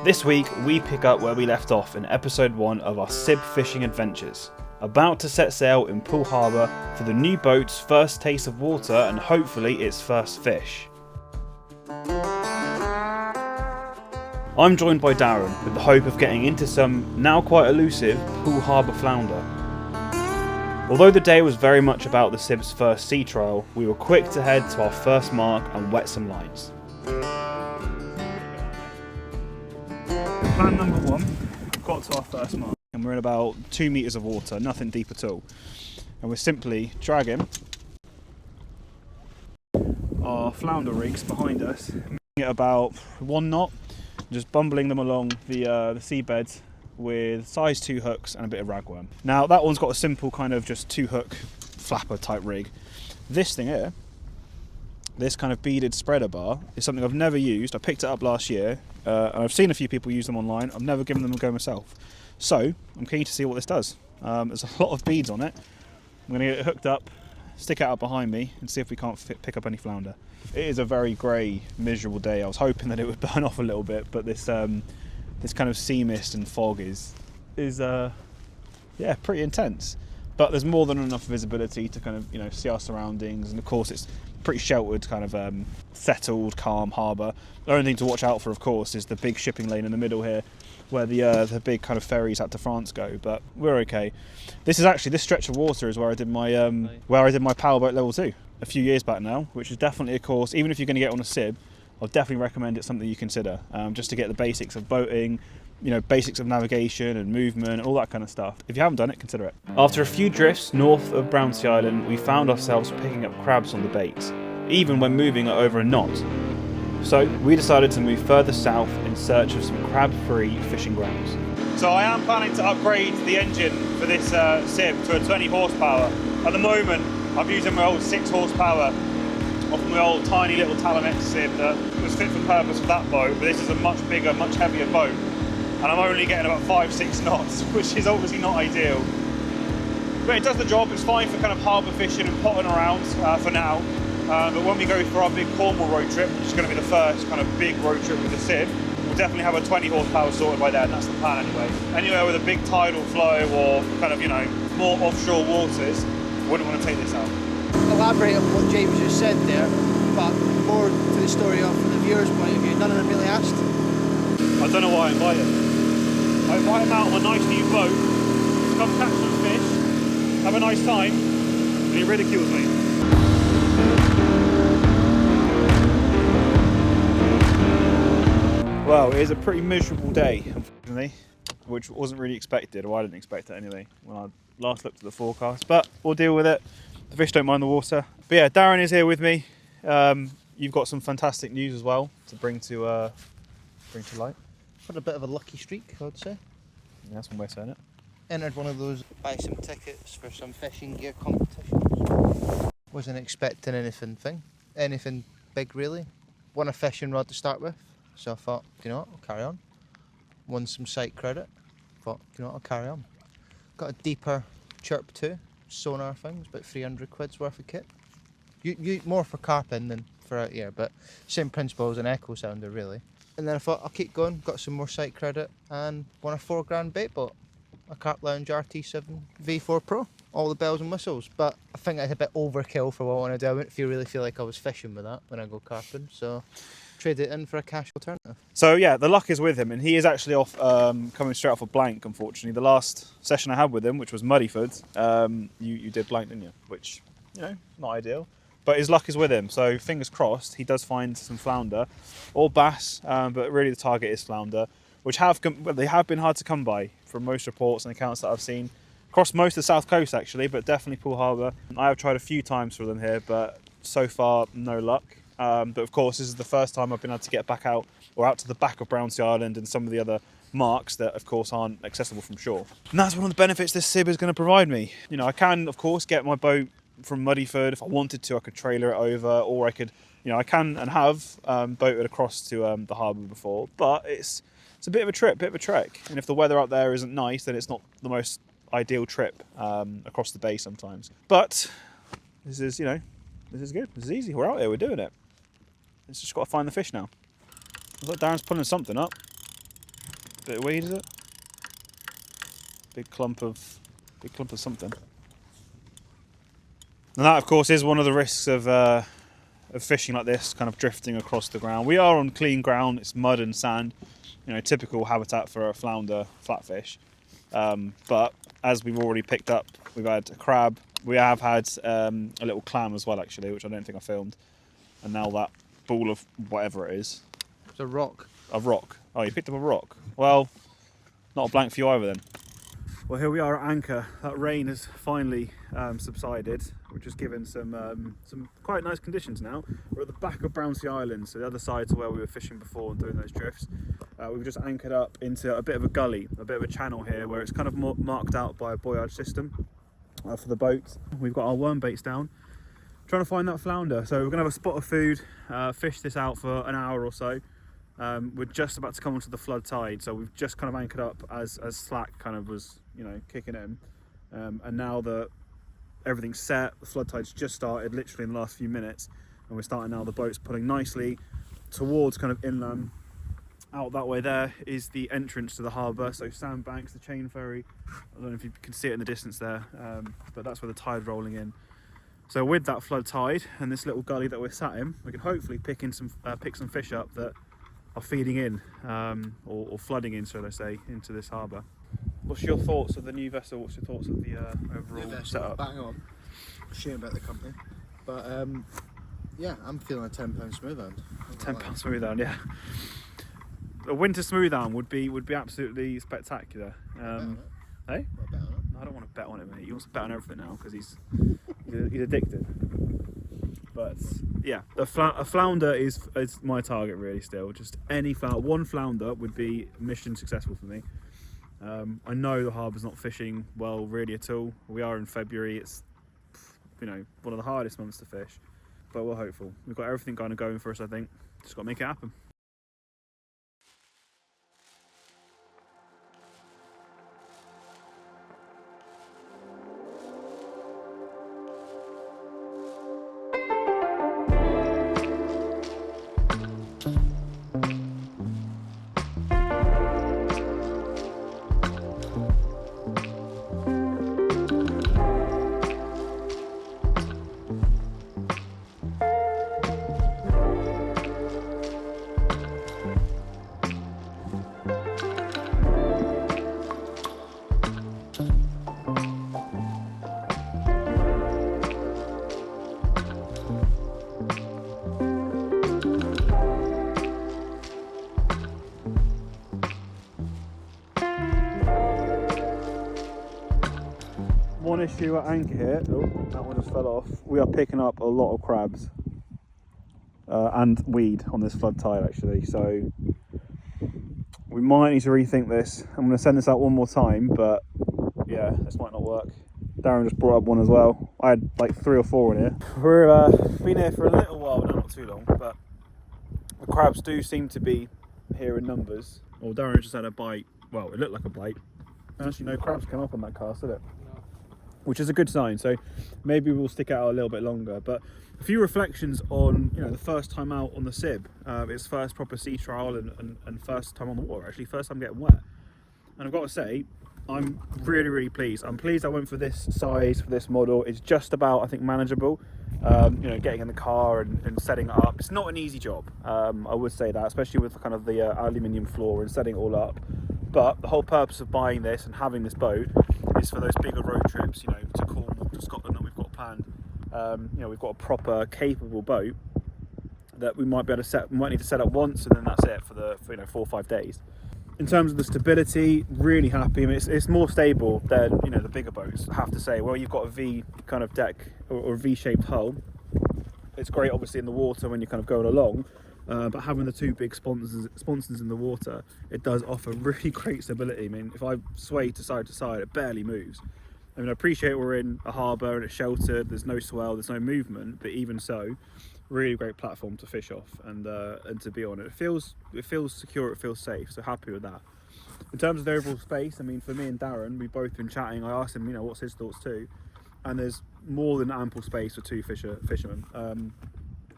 This week we pick up where we left off in episode 1 of our SIB fishing adventures. About to set sail in Poole Harbour for the new boat's first taste of water and hopefully its first fish. I'm joined by Darren with the hope of getting into some now quite elusive Poole Harbour flounder. Although the day was very much about the SIB's first sea trial, we were quick to head to our first mark and wet some lines. Plan number 1, got to our first mark and we're in about 2 metres of water, nothing deep at all. And we're simply dragging our flounder rigs behind us, making it about 1 knot, just bumbling them along the seabed with size 2 hooks and a bit of ragworm. Now that one's got a simple kind of just 2 hook flapper type rig. This thing here, this kind of beaded spreader bar, is something I've never used. I picked it up last year and I've seen a few people use them online. I've never given them a go myself. So I'm keen to see what this does. There's a lot of beads on it. I'm going to get it hooked up, stick it out behind me and see if we can't pick up any flounder. It is a very grey, miserable day. I was hoping that it would burn off a little bit, but this kind of sea mist and fog is pretty intense. But there's more than enough visibility to kind of see our surroundings, and of course it's pretty sheltered, kind of settled, calm harbour. The only thing to watch out for, of course, is the big shipping lane in the middle here, where the big kind of ferries out to France go. But we're okay. This stretch of water is where I did my powerboat level 2 a few years back now, which is definitely a course. Even if you're going to get on a SIB, I'll definitely recommend it's something you consider, just to get the basics of boating, basics of navigation and movement and all that kind of stuff. If you haven't done it, consider it. After a few drifts north of Brownsea Island, we found ourselves picking up crabs on the bait, even when moving at over a knot. So we decided to move further south in search of some crab-free fishing grounds. So I am planning to upgrade the engine for this SIB to a 20 horsepower. At the moment, I'm using my old 6 horsepower off my old tiny little Talamet SIB that was fit for purpose for that boat, but this is a much bigger, much heavier boat. And I'm only getting about 5-6 knots, which is obviously not ideal. But it does the job. It's fine for kind of harbour fishing and potting around for now. But when we go for our big Cornwall road trip, which is going to be the first kind of big road trip with the SIB, we'll definitely have a 20 horsepower sorted by then. That's the plan anyway. Anywhere with a big tidal flow or kind of, more offshore waters, wouldn't want to take this out. Elaborate on what James just said there, but more to the story of from the viewer's point of view. None of them really asked. I don't know why I invite him. I invite him out on a nice new boat to come catch some fish, have a nice time, and he ridicules me. Well, it is a pretty miserable day, unfortunately, which wasn't really expected, or I didn't expect it anyway when I last looked at the forecast, but we'll deal with it. The fish don't mind the water. But yeah, Darren is here with me. You've got some fantastic news as well to bring to light. Had a bit of a lucky streak, I would say. Yeah, that's one way of saying it. Entered one of those buy some tickets for some fishing gear competitions. Wasn't expecting anything big really. Won a fishing rod to start with, so I thought, I'll carry on. Won some site credit, thought, I'll carry on. Got a deeper chirp too, sonar things, about 300 quid's worth of kit. You more for carping than for out here, but same principle as an echo sounder really. And then I thought I'll keep going, got some more site credit and won a £4 bait boat. A Carp Lounge RT7 V4 Pro. All the bells and whistles, but I think it's a bit overkill for what I want to do. I wouldn't really feel like I was fishing with that when I go carping, so trade it in for a cash alternative. So yeah, the luck is with him, and he is actually off, coming straight off a blank, unfortunately. The last session I had with him, which was Muddyford, you did blank, didn't you? Which, not ideal. But his luck is with him, so fingers crossed he does find some flounder or bass, but really the target is flounder, which they have been hard to come by from most reports and accounts that I've seen across most of the south coast actually, but definitely Poole Harbour. I have tried a few times for them here, but so far no luck. But of course this is the first time I've been able to get back out to the back of Brownsea Island and some of the other marks that of course aren't accessible from shore. And that's one of the benefits this SIB is going to provide me. I can of course get my boat from Muddyford. If I wanted to, I could trailer it over, or I could, I can and have boated across to the harbour before, but it's a bit of a trek, and if the weather out there isn't nice, then it's not the most ideal trip across the bay sometimes. But this is good. This is easy. We're out here. We're doing it. It's just got to find the fish now. Looks like Darren's pulling something up. Bit of weed, is it? Big clump of something. And that, of course, is one of the risks of fishing like this, kind of drifting across the ground. We are on clean ground; it's mud and sand, you know, typical habitat for a flounder flatfish. But as we've already picked up, we've had a crab. We have had a little clam as well, actually, which I don't think I filmed. And now that ball of whatever it is. It's a rock. A rock. Oh, you picked up a rock. Well, not a blank for you either then. Well, here we are at anchor. That rain has finally subsided, which has given some quite nice conditions now. We're at the back of Brownsea Island, so the other side to where we were fishing before and doing those drifts. We've just anchored up into a bit of a gully, a bit of a channel here, where it's kind of marked out by a buoyage system for the boats. We've got our worm baits down, trying to find that flounder. So we're going to have a spot of food, fish this out for an hour or so. We're just about to come onto the flood tide, so we've just kind of anchored up as slack kind of was, you know, kicking in, and now that everything's set, the flood tide's just started literally in the last few minutes, and we're starting now. The boat's pulling nicely towards kind of inland. Out that way there is the entrance to the harbour, so sandbanks, the chain ferry. I don't know if you can see it in the distance there, but that's where the tide's rolling in. So with that flood tide and this little gully that we're sat in, we can hopefully pick some fish up that are feeding in, or flooding in, shall I say, into this harbour. What's your thoughts of the new vessel? What's your thoughts of the overall setup? Bang on. Shame about the company, but yeah, I'm feeling a £10 smooth hound. £10 smooth hound, yeah. A winter smooth hound would be absolutely spectacular. Hey? I don't want to bet on it, mate. He wants to bet on everything now because he's addicted. But yeah, a flounder is my target really still. Just any flounder, one flounder would be mission successful for me. I know the harbour's not fishing well really at all. We are in February. It's, you know, one of the hardest months to fish, but we're hopeful. We've got everything kind of going for us, I think. Just got to make it happen. One issue at anchor here, oh, that one just fell off. We are picking up a lot of crabs and weed on this flood tide actually, so we might need to rethink this. I'm going to send this out one more time, but yeah, this might not work. Darren just brought up one as well. I had like 3 or 4 in here. We've been here for a little while now, not too long, but the crabs do seem to be here in numbers. Well, Darren just had a bite. Well, it looked like a bite. Actually, no crabs came up on that cast, did it? Which is a good sign, so maybe we'll stick it out a little bit longer. But a few reflections on, you know, the first time out on the SIB. It's first proper sea trial and first time on the water, actually first time getting wet. And I've got to say, I'm really pleased. I'm pleased I went for this size, for this model. It's just about, I think, manageable. You know, getting in the car and setting it up. It's not an easy job, I would say that, especially with kind of the aluminium floor and setting it all up. But the whole purpose of buying this and having this boat is for those bigger road trips, you know, to Cornwall, to Scotland that we've got planned. You know, we've got a proper, capable boat that we might be able to set. We might need to set up once, and then that's it for you know 4 or 5 days. In terms of the stability, really happy. I mean, it's more stable than, you know, the bigger boats, I have to say. Well, you've got a V kind of deck or a V-shaped hull. It's great, obviously, in the water when you're kind of going along. But having the 2 big sponsons in the water, it does offer really great stability. I mean, if I sway to side, it barely moves. I mean, I appreciate we're in a harbour and it's sheltered, there's no swell, there's no movement, but even so, really great platform to fish off and to be on. It feels secure, it feels safe, so happy with that. In terms of the overall space, I mean, for me and Darren, we've both been chatting. I asked him, you know, what's his thoughts too, and there's more than ample space for 2 fishermen.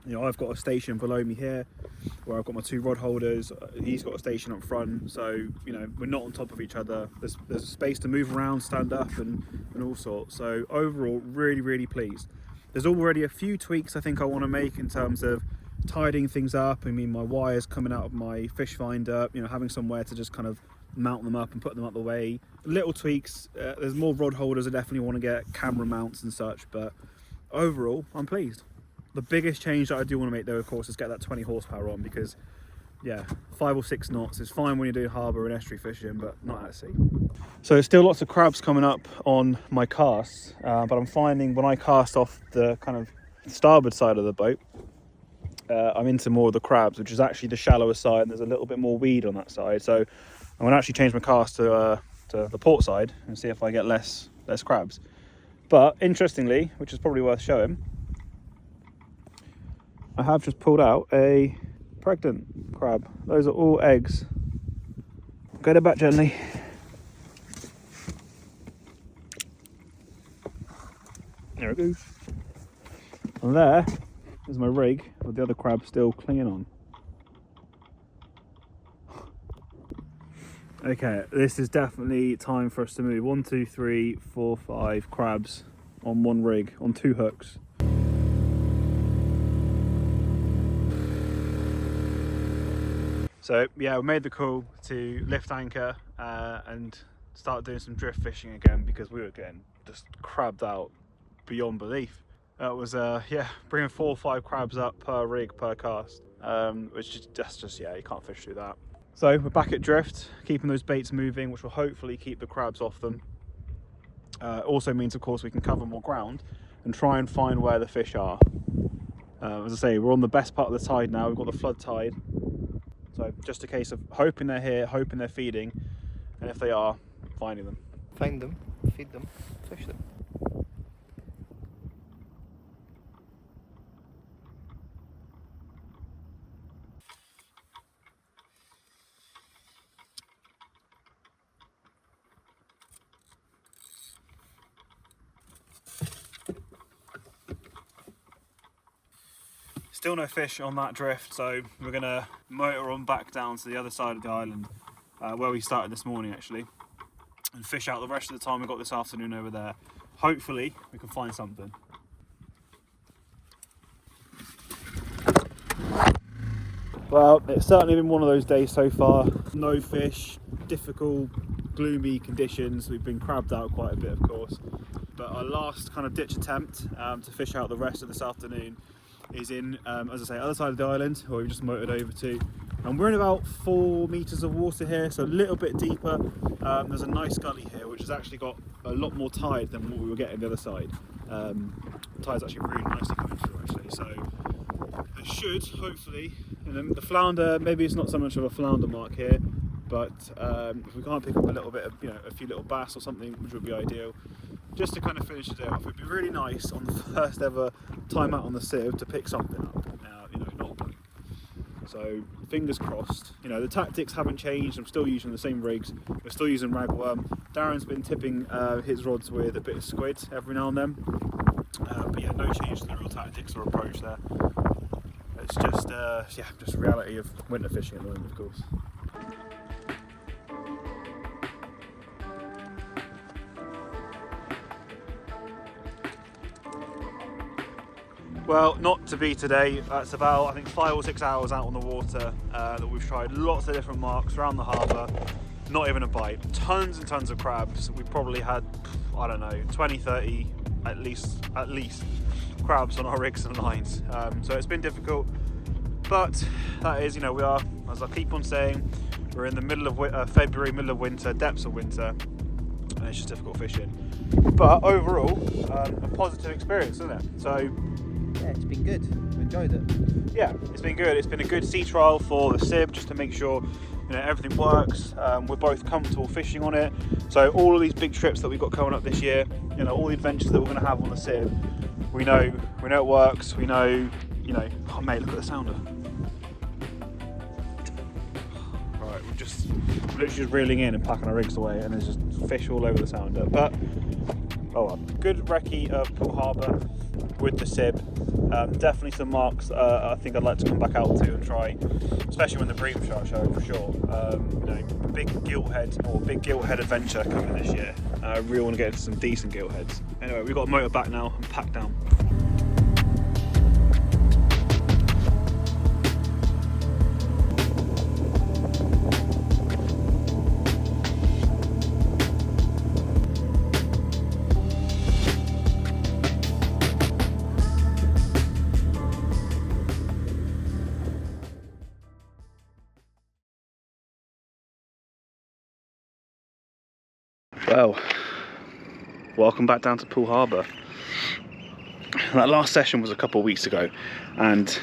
You know, I've got a station below me here where I've got my 2 rod holders. He's got a station up front, so you know we're not on top of each other. There's a space to move around, stand up, and all sorts. So overall, really pleased. There's already a few tweaks I think I want to make in terms of tidying things up. I mean, my wires coming out of my fish finder, you know, having somewhere to just kind of mount them up and put them out the way. Little tweaks. There's more rod holders I definitely want to get, camera mounts and such, but overall I'm pleased. The biggest change that I do want to make though, of course, is get that 20 horsepower on, because yeah, 5 or 6 knots is fine when you're doing harbour and estuary fishing, but not at sea. So there's still lots of crabs coming up on my casts, but I'm finding when I cast off the kind of starboard side of the boat, I'm into more of the crabs, which is actually the shallower side, and there's a little bit more weed on that side. So I'm going to actually change my cast to the port side and see if I get less crabs. But interestingly, which is probably worth showing, I have just pulled out a pregnant crab. Those are all eggs. Get it back gently. There it goes. And there is my rig with the other crab still clinging on. Okay, this is definitely time for us to move. 1, 2, 3, 4, 5 crabs on one rig, on 2 hooks. So yeah, we made the call to lift anchor and start doing some drift fishing again, because we were getting just crabbed out beyond belief. That was yeah, bringing 4 or 5 crabs up per rig per cast, which is just yeah, you can't fish through that. So we're back at drift, keeping those baits moving, which will hopefully keep the crabs off them. Also means, of course, we can cover more ground and try and find where the fish are. As I say, we're on the best part of the tide now. We've got the flood tide. So just a case of hoping they're here, hoping they're feeding, and if they are, finding them. Find them, feed them, fish them. Still no fish on that drift, so we're going to motor on back down to the other side of the island, where we started this morning actually, and fish out the rest of the time we've got this afternoon over there. Hopefully we can find something. Well, it's certainly been one of those days so far. No fish, difficult, gloomy conditions. We've been crabbed out quite a bit, of course, but our last kind of ditch attempt to fish out the rest of this afternoon is in, as I say, other side of the island, where we've just motored over to, and we're in about 4 meters of water here, so a little bit deeper. There's a nice gully here which has actually got a lot more tide than what we were getting the other side. The tide's actually really nicely coming through actually, so it should hopefully, and then the flounder, maybe it's not so much of a flounder mark here, but if we can't pick up a little bit of, you know, a few little bass or something, which would be ideal, just to kind of finish the day off. It'd be really nice on the first ever time out on the SIB to pick something up. Now, you know, not a blink. So fingers crossed. You know, the tactics haven't changed. I'm still using the same rigs. We're still using ragworm. Darren's been tipping his rods with a bit of squid every now and then. But yeah, no change to the real tactics or approach there. It's just yeah, just reality of winter fishing at the moment, of course. Well, not to be today. It's about, I think, 5 or 6 hours out on the water that we've tried lots of different marks around the harbour. Not even a bite. Tons and tons of crabs. We probably had, I don't know, 20, 30 at least crabs on our rigs and lines. So it's been difficult, but that is, you know, we are, as I keep on saying, we're in the middle of February, middle of winter, depths of winter, and it's just difficult fishing. But overall, a positive experience, isn't it? So. Yeah, it's been good. I've enjoyed it. Yeah, it's been good. It's been a good sea trial for the SIB, just to make sure, you know, everything works. We're both comfortable fishing on it. So all of these big trips that we've got coming up this year, you know, all the adventures that we're going to have on the SIB, we know it works. We know, you know. Oh mate, look at the sounder. Right, we're literally just reeling in and packing our rigs away, and there's just fish all over the sounder. But oh well, good recce of Poole Harbour with the SIB. Definitely some marks I think I'd like to come back out to and try, especially when the bream shark show for sure. You know, big gilthead adventure coming this year. I really want to get into some decent giltheads. Anyway, we've got a motor back now and packed down. Well, welcome back down to Poole Harbour. That last session was a couple of weeks ago and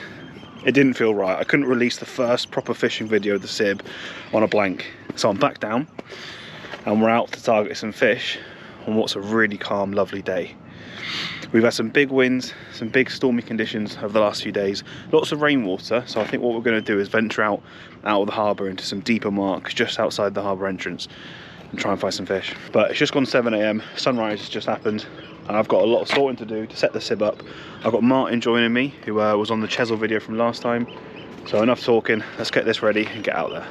it didn't feel right. I couldn't release the first proper fishing video of the SIB on a blank. So I'm back down and we're out to target some fish on what's a really calm, lovely day. We've had some big winds, some big stormy conditions over the last few days, lots of rainwater, so I think what we're going to do is venture out of the harbour into some deeper marks just outside the harbour entrance and try and find some fish. But it's just gone 7 AM, sunrise has just happened, and I've got a lot of sorting to do to set the SIB up. I've got Martin joining me, who was on the Chesil video from last time. So enough talking, let's get this ready and get out there.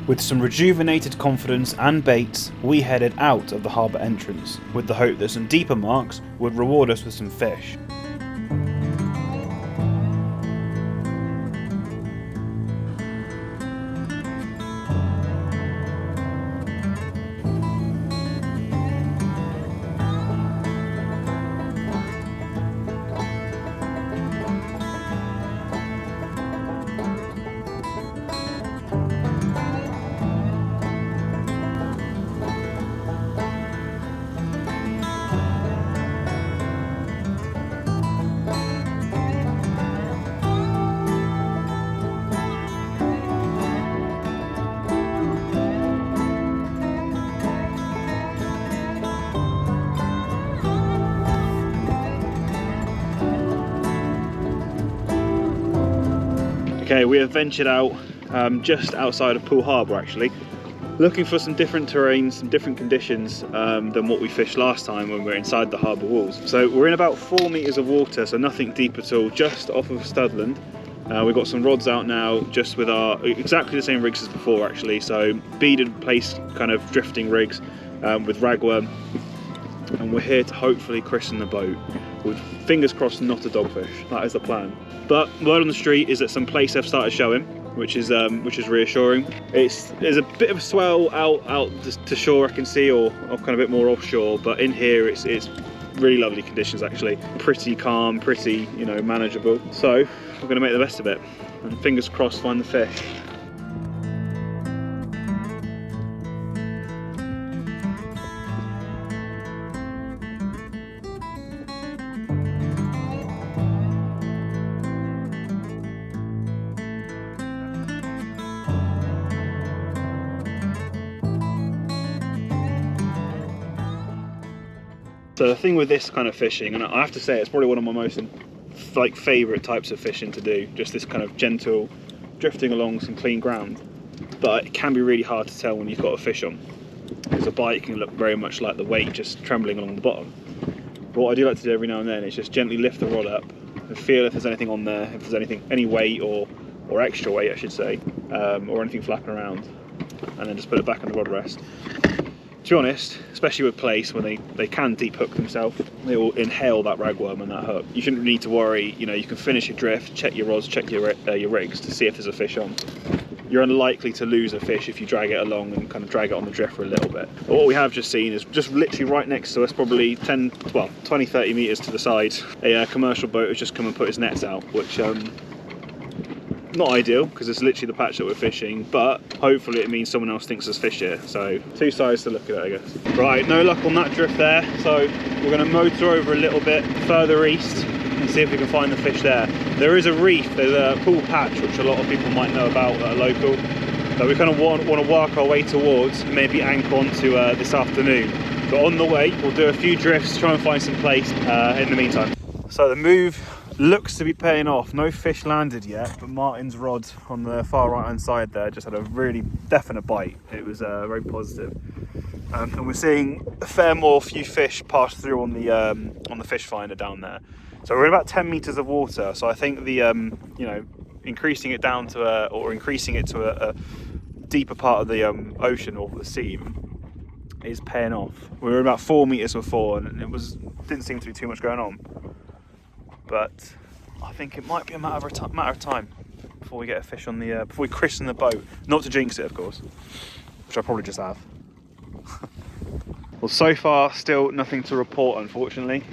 With some rejuvenated confidence and baits, we headed out of the harbour entrance, with the hope that some deeper marks would reward us with some fish. Okay, we have ventured out just outside of Poole Harbour actually, looking for some different terrains, some different conditions than what we fished last time when we were inside the harbour walls. So we're in about 4 metres of water, so nothing deep at all, just off of Studland. We've got some rods out now, just with our exactly the same rigs as before actually, so beaded placed kind of drifting rigs with ragworm, and we're here to hopefully christen the boat with, fingers crossed, not a dogfish. That is the plan. But word on the street is that some place have started showing, which is reassuring. There's a bit of a swell out to shore I can see, or kind of a bit more offshore, but in here it's really lovely conditions actually. Pretty calm, pretty, you know, manageable. So we're going to make the best of it and fingers crossed find the fish. So the thing with this kind of fishing, and I have to say it's probably one of my most favourite types of fishing to do, just this kind of gentle drifting along some clean ground, but it can be really hard to tell when you've got a fish on, because a bite can look very much like the weight just trembling along the bottom. But what I do like to do every now and then is just gently lift the rod up and feel if there's anything on there, if there's any weight or extra weight I should say, or anything flapping around, and then just put it back on the rod rest. To be honest, especially with plaice, when they can deep hook themselves, they will inhale that ragworm and that hook. You shouldn't need to worry, you know, you can finish your drift, check your rods, check your rigs to see if there's a fish on. You're unlikely to lose a fish if you drag it along and kind of drag it on the drift for a little bit. But what we have just seen is just literally right next to us, probably 20, 30 metres to the side, a commercial boat has just come and put its nets out, which not ideal because it's literally the patch that we're fishing, but hopefully it means someone else thinks there's fish here. So two sides to look at it, I guess. Right, no luck on that drift there, so we're going to motor over a little bit further east and see if we can find the fish there. There is a reef, there's a pool patch which a lot of people might know about that are local, that we kind of want to work our way towards, maybe anchor onto this afternoon. But on the way we'll do a few drifts, try and find some place in the meantime. So the move looks to be paying off. No fish landed yet, but Martin's rod on the far right hand side there just had a really definite bite. It was very positive. and we're seeing a fair few fish pass through on the fish finder down there. So we're in about 10 meters of water. So I think the you know, increasing it down to a deeper part of the ocean or the sea is paying off. We were about 4 meters before, and didn't seem to be too much going on. But I think it might be a matter of time before we get a fish on the before we christen the boat. Not to jinx it, of course, which I probably just have. Well, so far, still nothing to report, unfortunately.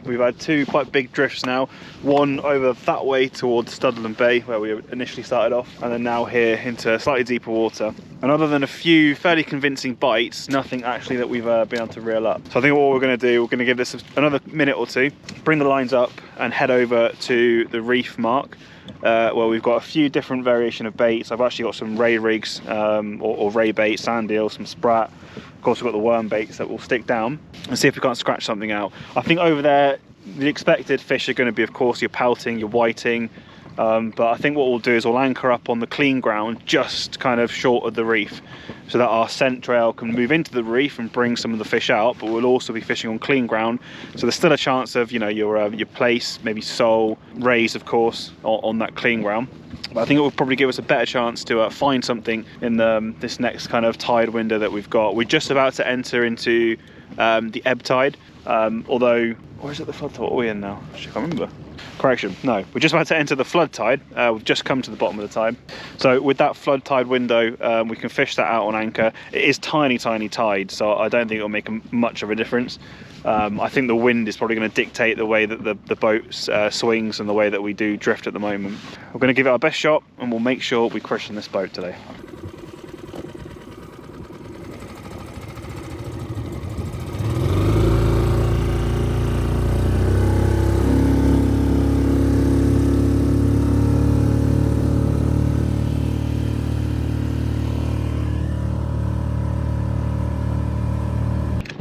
We've had two quite big drifts now. One over that way towards Studland Bay, where we initially started off, and then now here into slightly deeper water. And other than a few fairly convincing bites, nothing actually that we've been able to reel up. So I think what we're going to do, we're going to give this another minute or two, bring the lines up and head over to the reef mark, where we've got a few different variation of baits. I've actually got some ray rigs, or ray bait, sand eel, some sprat. Of course, we've got the worm baits that will stick down, and see if we can't scratch something out. I think over there, the expected fish are going to be, of course, your pouting, your whiting, but I think what we'll do is we'll anchor up on the clean ground just kind of short of the reef, so that our scent trail can move into the reef and bring some of the fish out, but we'll also be fishing on clean ground, so there's still a chance of, you know, your place, maybe sole, rays, of course, on that clean ground. But I think it will probably give us a better chance to find something in this next kind of tide window that we've got. We're just about to enter into the ebb tide, although, or is it the flood tide? What are we in now? I can't remember. Correction, no, we're just about to enter the flood tide. We've just come to the bottom of the tide. So with that flood tide window, we can fish that out on anchor. It is tiny tide, so I don't think it'll make much of a difference. I think the wind is probably going to dictate the way that the boat swings and the way that we do drift at the moment. We're going to give it our best shot, and we'll make sure we christen this boat today.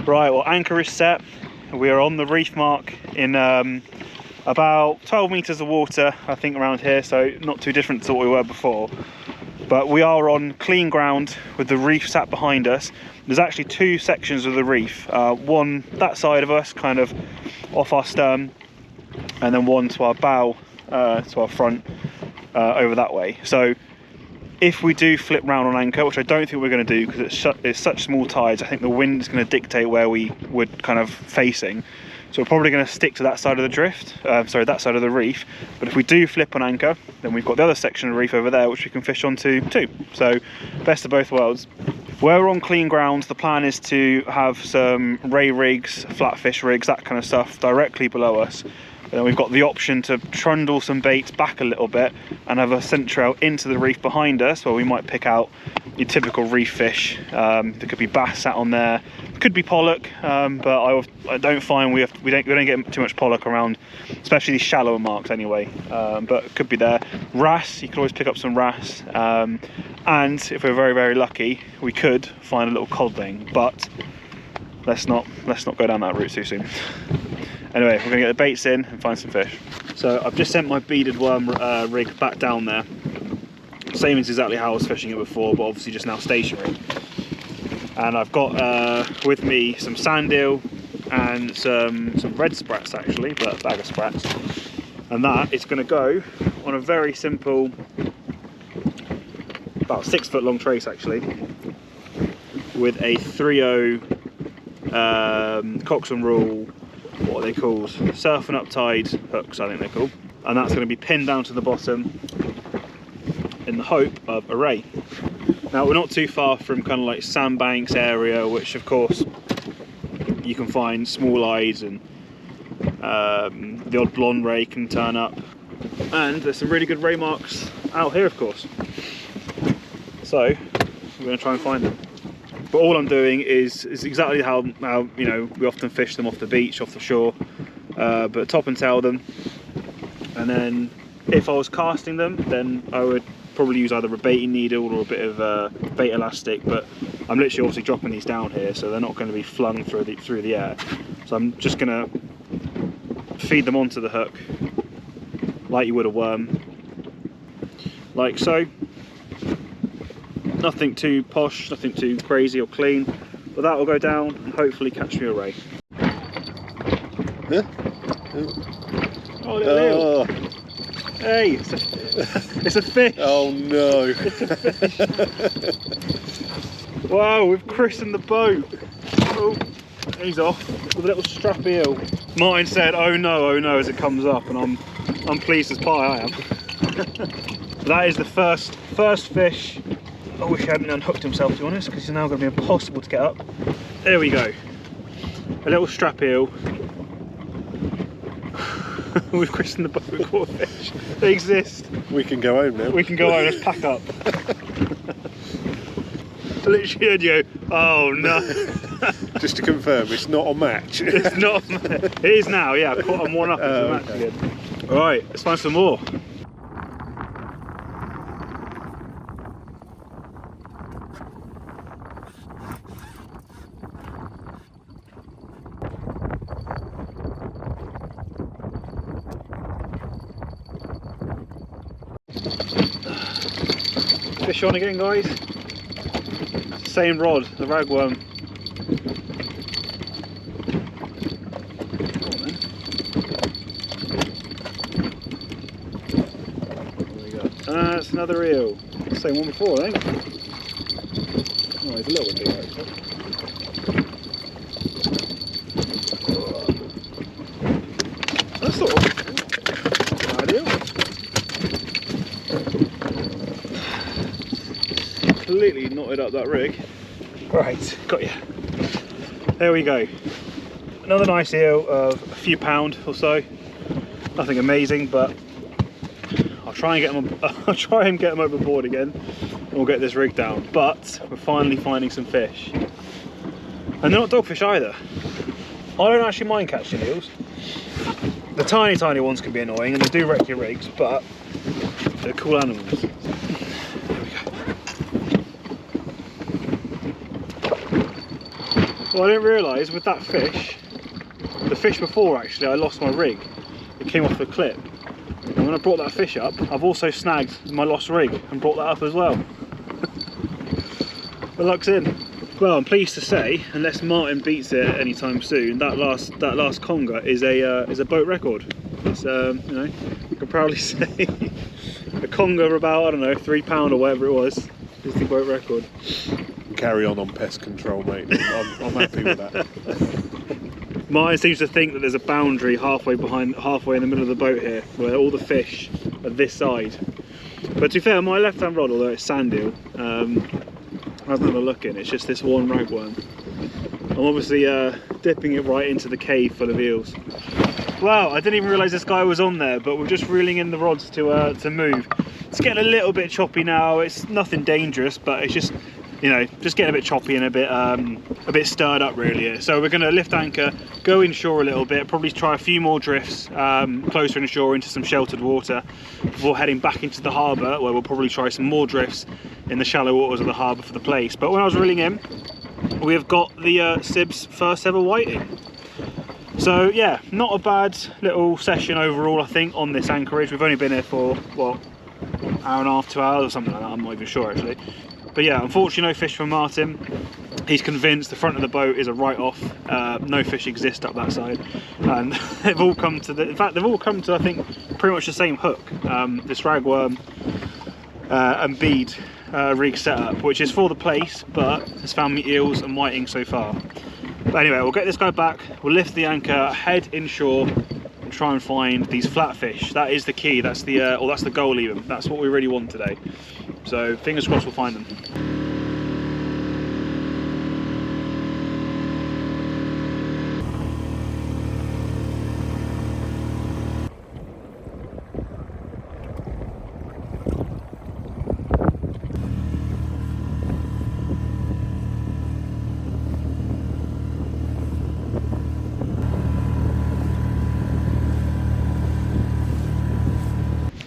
Right, well, anchor is set. We are on the reef mark in about 12 meters of water, I think, around here, so not too different to what we were before. But we are on clean ground with the reef sat behind us. There's actually two sections of the reef, one that side of us, kind of off our stern, and then one to our bow, to our front, over that way. So if we do flip round on anchor, which I don't think we're going to do because it's such small tides, I think the wind is going to dictate where we would kind of facing. So we're probably going to stick to that side of the drift, that side of the reef. But if we do flip on anchor, then we've got the other section of the reef over there, which we can fish onto too. So best of both worlds. Where we're on clean ground, the plan is to have some ray rigs, flatfish rigs, that kind of stuff directly below us. And then we've got the option to trundle some baits back a little bit and have a scent trail into the reef behind us, where we might pick out your typical reef fish. There could be bass sat on there, could be pollock, but I don't find we don't get too much pollock around, especially these shallower marks anyway. But it could be there. Wrasse, you could always pick up some wrasse, and if we're very lucky, we could find a little codling. But let's not go down that route too soon. Anyway, we're going to get the baits in and find some fish. So I've just sent my beaded worm rig back down there. Same as exactly how I was fishing it before, but obviously just now stationary. And I've got with me some sand eel and some red sprats actually, but a bag of sprats. And that is going to go on a very simple, about 6 foot long trace actually, with a 3/0 Coxon rule, what are they called? Surf and up tide hooks, I think they're called. And that's going to be pinned down to the bottom in the hope of a ray. Now we're not too far from kind of like sandbanks area, which of course you can find small eyes, and the odd blonde ray can turn up. And there's some really good ray marks out here, of course. So we're going to try and find them. But all I'm doing is exactly how you know we often fish them off the beach, off the shore, but top and tail them. And then if I was casting them, then I would probably use either a baiting needle or a bit of bait elastic. But I'm literally obviously dropping these down here, so they're not going to be flung through the air. So I'm just going to feed them onto the hook like you would a worm, like so. Nothing too posh, nothing too crazy or clean, But that will go down and hopefully catch me a ray. Huh? Oh, little eel. Hey, it's a fish. Oh no. Wow, we've christened the boat. Oh, he's off with a little strap eel. Martin said, oh no, as it comes up, and I'm pleased as pie, I am. That is the first fish. I wish he hadn't unhooked himself, to be honest, because he's now going to be impossible to get up. There we go. A little strap eel. We've christened the boat with caught fish. They exist. We can go home now. We can go home, let's pack up. Literally heard you. Oh no. Just to confirm, it's not a match. It's not. It is now, yeah. I'm one up into the match again. Alright, let's find some more. Fish on again, guys. Same rod, the ragworm. That's another eel. Same one before, I think. Oh, he's a little bit bigger actually. That's sort of ideal. Completely knotted up that rig. Right, got you. There we go. Another nice eel of a few pound or so. Nothing amazing, but I'll try and get them overboard again, and we'll get this rig down. But we're finally finding some fish, and they're not dogfish either. I don't actually mind catching eels. The tiny ones can be annoying, and they do wreck your rigs, but they're cool animals. There we go. Well, I didn't realise with that fish, the fish before actually, I lost my rig. It came off the clip. And when I brought that fish up, I've also snagged my lost rig and brought that up as well. The luck's in. Well, I'm pleased to say, unless Martin beats it anytime soon, that last conger is a boat record. It's you know, I can proudly say a conger of about, I don't know, £3 or whatever it was is the boat record. Carry on pest control, mate. I'm happy with that. Martin seems to think that there's a boundary halfway in the middle of the boat here, where all the fish are this side. But to be fair, my left-hand rod, although it's sand eel, has another look in. It's just this one ragworm. I'm obviously dipping it right into the cave full of eels. Wow, I didn't even realise this guy was on there, but we're just reeling in the rods to move. It's getting a little bit choppy now. It's nothing dangerous, but it's just, you know, just getting a bit choppy and a bit stirred up really. So we're going to lift anchor, go inshore a little bit, probably try a few more drifts closer inshore into some sheltered water before heading back into the harbour, where we'll probably try some more drifts in the shallow waters of the harbour for the place. But when I was reeling in, we have got the SIB's first ever whiting. So yeah, not a bad little session overall, I think, on this anchorage. We've only been here for, what, hour and a half, 2 hours or something like that, I'm not even sure actually. But yeah, unfortunately no fish from Martin. He's convinced the front of the boat is a write-off. No fish exist up that side, and they've all come to in fact they've all come to, I think, pretty much the same hook. This ragworm and bead rig setup, which is for the place, but has found me eels and whiting so far. But anyway, we'll get this guy back, we'll lift the anchor, head inshore, and try and find these flatfish. That is the key. That's the or that's the goal even. That's what we really want today. So fingers crossed we'll find them.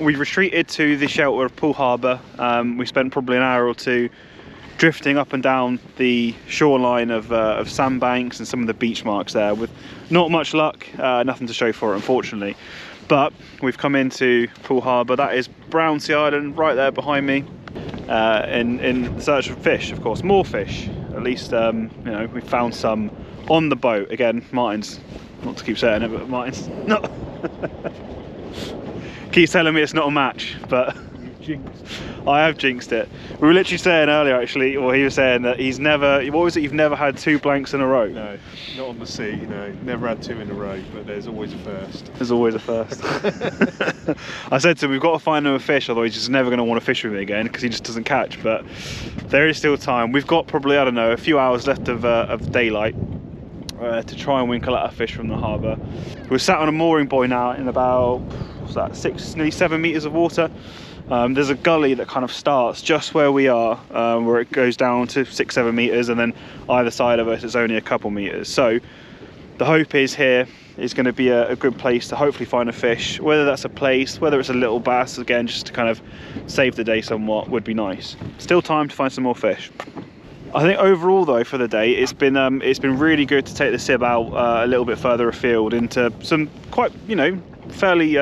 We retreated to the shelter of Poole Harbour. We spent probably an hour or two drifting up and down the shoreline of sandbanks and some of the beach marks there with not much luck, nothing to show for it unfortunately. But we've come into Poole Harbour. That is Brownsea Island right there behind me, in search of fish, of course, more fish. At least you know, we found some on the boat. Again, Martin's, not to keep saying it, but Martin's not keeps telling me it's not a match, but I have jinxed it. We were literally saying earlier, actually, or he was saying that he's never, what was it, you've never had 2 blanks in a row? No, not on the sea, no. Never had 2 in a row, but there's always a first. There's always a first. I said to him, we've got to find him a fish, otherwise he's just never going to want to fish with me again, because he just doesn't catch. But there is still time. We've got probably, I don't know, a few hours left of daylight to try and winkle at a fish from the harbour. We're sat on a mooring buoy now in about, what's that, nearly 7 metres of water. There's a gully that kind of starts just where we are, where it goes down to 6-7 metres, and then either side of us it's only a couple metres. So the hope is here is going to be a good place to hopefully find a fish. Whether that's a place, whether it's a little bass, again, just to kind of save the day somewhat, would be nice. Still time to find some more fish. I think overall though for the day it's been really good to take the SIB out a little bit further afield into some quite, you know, fairly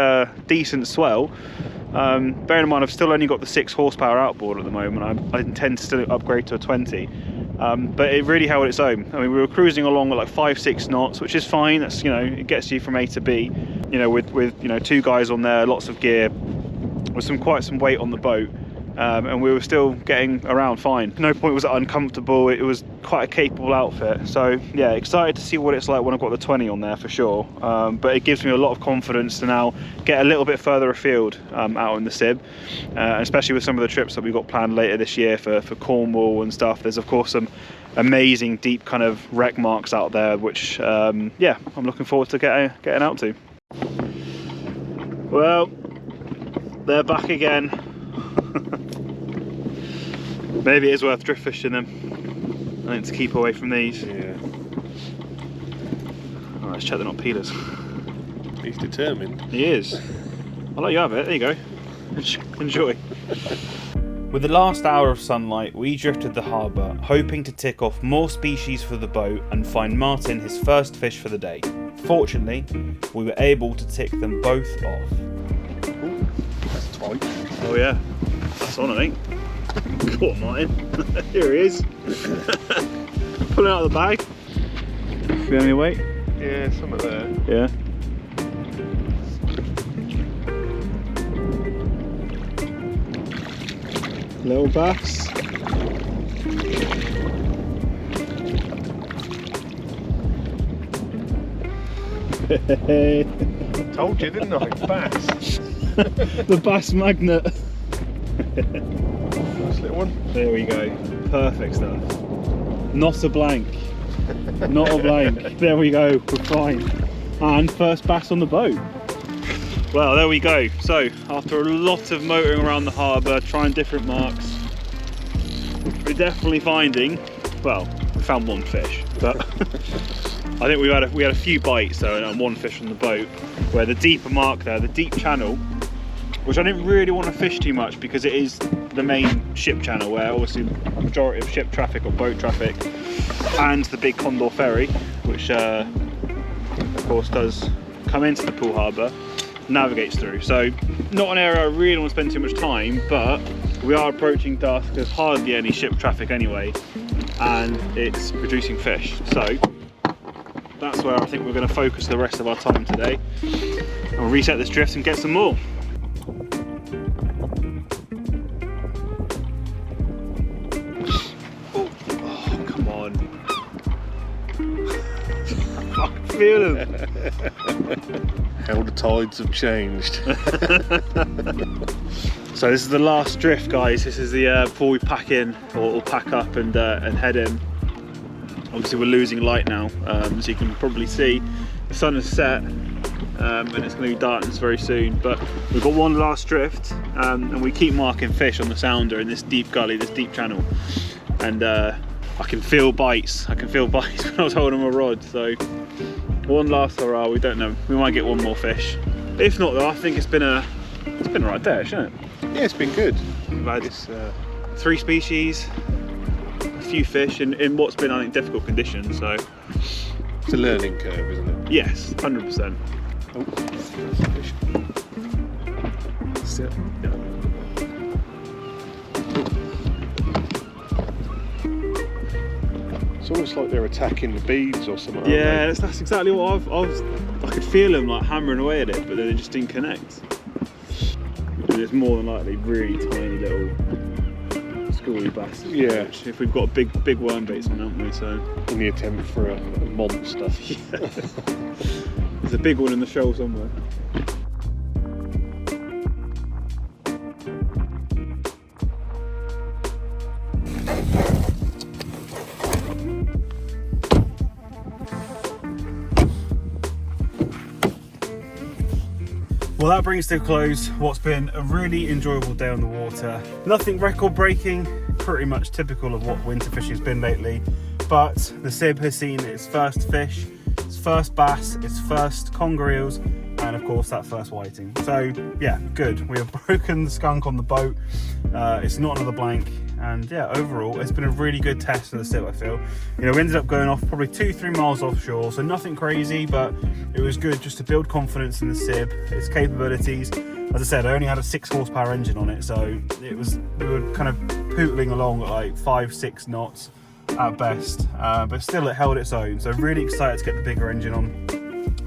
decent swell. Bearing in mind I've still only got the 6 horsepower outboard at the moment. I intend to still upgrade to a 20, but it really held its own. I mean, we were cruising along at like 5-6 knots, which is fine. That's, you know, it gets you from A to B, you know, with you know, 2 guys on there, lots of gear, with quite some weight on the boat. And we were still getting around fine. No point was it uncomfortable. It was quite a capable outfit. So yeah, excited to see what it's like when I've got the 20 on there for sure. But it gives me a lot of confidence to now get a little bit further afield out in the SIB, especially with some of the trips that we've got planned later this year for Cornwall and stuff. There's of course some amazing deep kind of wreck marks out there, which yeah, I'm looking forward to getting out to. Well, they're back again. Maybe it is worth drift fishing them. I think to keep away from these. Yeah. Alright, let's check they're not peelers. He's determined. He is. I'll let you have it. There you go. Enjoy. With the last hour of sunlight, we drifted the harbour, hoping to tick off more species for the boat and find Martin his first fish for the day. Fortunately, we were able to tick them both off. Ooh, that's tight. Oh yeah, that's on, I think. Go on, Martin. Here he is. Pulling out of the bag. Feel any weight? Yeah, something there. Yeah. Little bass. Told you, didn't I? Bass. The bass magnet. Nice little one. There we go. Perfect stuff. Not a blank. Not a blank. There we go. We're fine. And first bass on the boat. Well, there we go. So, after a lot of motoring around the harbour, trying different marks, we're definitely finding, well, we found 1 fish, but I think we had a few bites though, and 1 fish on the boat, where the deeper mark there, the deep channel, which I didn't really want to fish too much because it is the main ship channel where obviously a majority of ship traffic or boat traffic, and the big Condor ferry, which of course does come into the Poole Harbour, navigates through. So not an area I really want to spend too much time, but we are approaching dusk. There's hardly any ship traffic anyway, and it's producing fish. So that's where I think we're going to focus the rest of our time today. And we'll reset this drift and get some more. Oh, come on. I can feel them. How the tides have changed. So this is the last drift, guys. This is the before we pack in or pack up and head in. Obviously we're losing light now, so you can probably see the sun has set, and it's going to be darkness very soon. But we've got one last drift, and we keep marking fish on the sounder in this deep gully, this deep channel, and I can feel bites. I can feel bites when I was holding my rod. So one last hurrah. We don't know. We might get 1 more fish. If not, though, I think it's been a right day, hasn't it? Yeah, it's been good. We've had 3 species, a few fish in what's been, I think, difficult conditions. So It's a learning curve, isn't it? yes, 100%. Oh, fish. That's it. Yeah. It's almost like they're attacking the beads or something. Yeah, that's exactly what I could feel them like hammering away at it, but then they just didn't connect. And it's more than likely really tiny little schooly bass. Yeah. If we've got big worm baits on, haven't we? So In the attempt for a monster. yeah. There's a big one in the shoal somewhere. Well, that brings to a close what's been a really enjoyable day on the water. Nothing record breaking, pretty much typical of what winter fishing has been lately, but the SIB has seen its first fish, its first bass, its first conger eels, and of course that first whiting. So yeah, good. We have broken the skunk on the boat. It's not another blank, and yeah, overall it's been a really good test for the SIB, I feel. You know, we ended up going off probably 2-3 miles offshore, so nothing crazy, but it was good just to build confidence in the SIB, its capabilities. As I said, I only had a 6 horsepower engine on it, so we were kind of pootling along at like 5-6 knots at best, but still it held its own. So really excited to get the bigger engine on.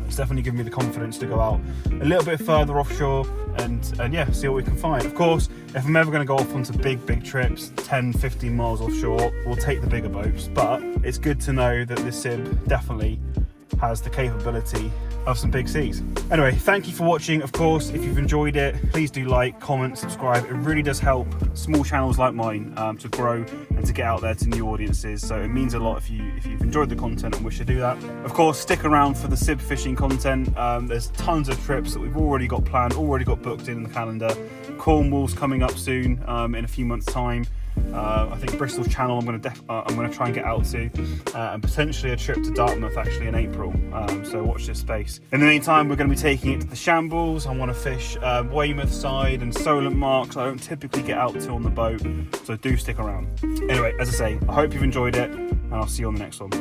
It's definitely given me the confidence to go out a little bit further offshore and yeah, see what we can find. Of course, if I'm ever going to go off onto big trips, 10-15 miles offshore, we'll take the bigger boats, but it's good to know that this SIB definitely has the capability of some big seas. Anyway, thank you for watching. Of course, if you've enjoyed it, please do like, comment, subscribe. It really does help small channels like mine to grow and to get out there to new audiences. So it means a lot if you've enjoyed the content and wish to do that. Of course, stick around for the SIB fishing content. There's tons of trips that we've already got planned, already got booked in the calendar. Cornwall's coming up soon in a few months' time. I think Bristol's Channel I'm going to try and get out to, and potentially a trip to Dartmouth actually in April, so watch this space. In the meantime, we're going to be taking it to the Shambles. I want to fish Weymouth side and Solent marks I don't typically get out to on the boat, so do stick around. Anyway, as I say, I hope you've enjoyed it, and I'll see you on the next one.